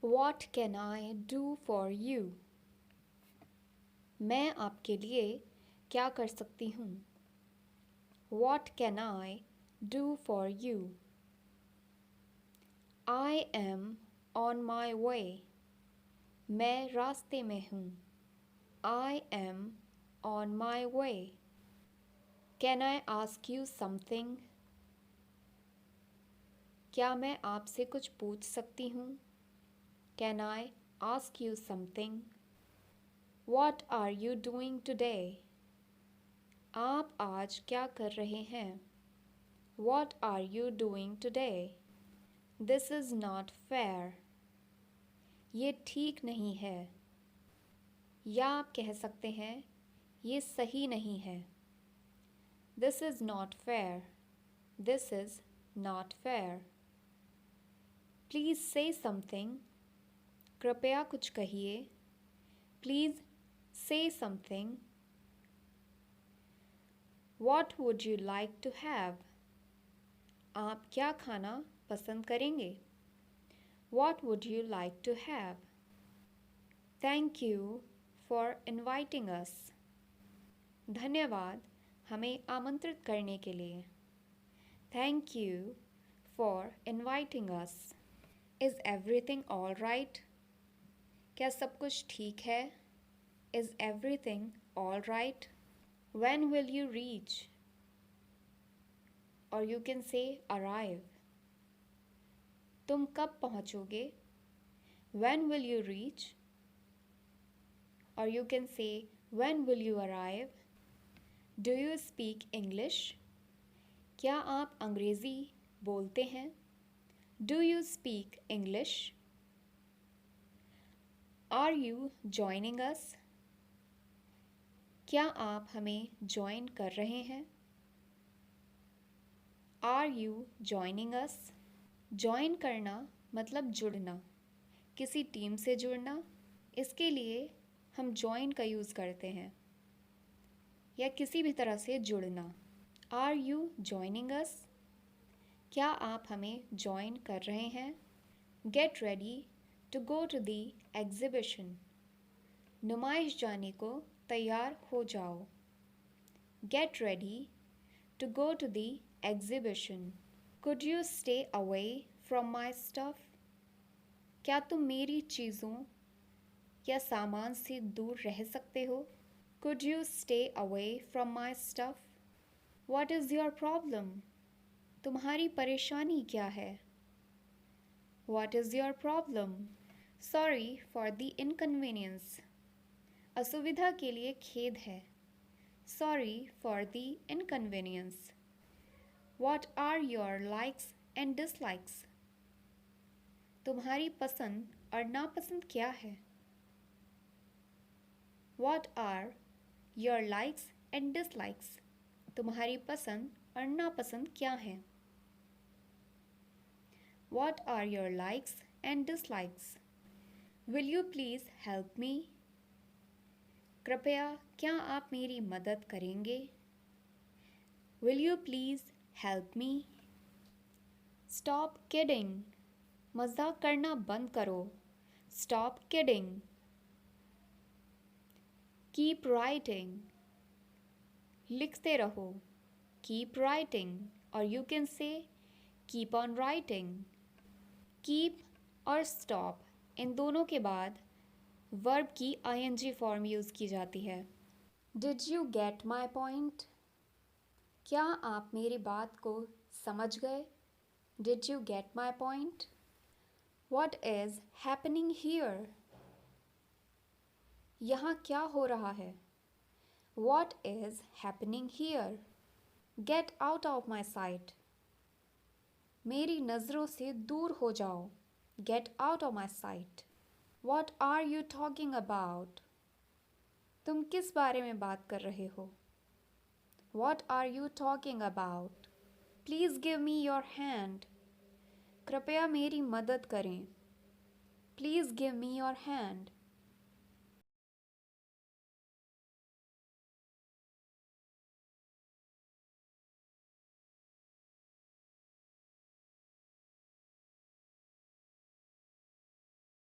What can I do for you? मैं आपके लिए क्या कर सकती हूँ? What can I do for you? I am on my way. मैं रास्ते में हूँ. I am on my way. Can I ask you something? क्या मैं आपसे कुछ पूछ सकती हूँ? Can I ask you something? What are you doing today? आप आज क्या कर रहे हैं? What are you doing today? This is not fair. ये ठीक नहीं है. या आप कह सकते हैं ये सही नहीं है. This is not fair. This is not fair. Please say something. कृपया कुछ कहिए. Please say something. What would you like to have? आप क्या खाना पसंद करेंगे? What would you like to have? Thank you for inviting us. धन्यवाद हमें आमंत्रित करने के लिए. Thank you for inviting us. Is everything all right? क्या सब कुछ ठीक है? Is everything all right? When will you reach? Or you can say arrive. तुम कब पहुँचोगे? When will you reach? Or you can say when will you arrive? Do you speak English? क्या आप अंग्रेज़ी बोलते हैं? Do you speak English? Are you joining us? क्या आप हमें join कर रहे हैं? Are you joining us? Join करना मतलब जुड़ना, किसी टीम से जुड़ना. इसके लिए हम join का यूज़ करते हैं या किसी भी तरह से जुड़ना. Are you joining us? क्या आप हमें join कर रहे हैं? Get ready to go to the exhibition. नुमाइश जाने को तैयार हो जाओ. Get ready to go to the exhibition. Could you stay away from my stuff? क्या तुम मेरी चीज़ों या सामान से दूर रह सकते हो? Could you stay away from my stuff? What is your problem? तुम्हारी परेशानी क्या है? What is your problem? Sorry for the inconvenience. असुविधा के लिए खेद है. Sorry for the inconvenience. What are your likes and dislikes? तुम्हारी पसंद और नापसंद क्या है? What are your likes and dislikes? तुम्हारी पसंद और नापसंद क्या है? What are your likes and dislikes? Will you please help me? कृपया क्या आप मेरी मदद करेंगे? Will you please help me? Stop kidding. मजाक करना बंद करो. Stop kidding. Keep writing. लिखते रहो. Keep writing. Or you can say keep on writing. Keep और stop इन दोनों के बाद verb की ing फॉर्म यूज़ की जाती है. Did you get my point? क्या आप मेरी बात को समझ गए? Did you get my point? What is happening here? यहाँ क्या हो रहा है? What is happening here? Get out of my sight. मेरी नज़रों से दूर हो जाओ. Get out of my sight. What are you talking about? तुम किस बारे में बात कर रहे हो? What are you talking about? Please give me your hand. कृपया मेरी मदद करें. Please give me your hand.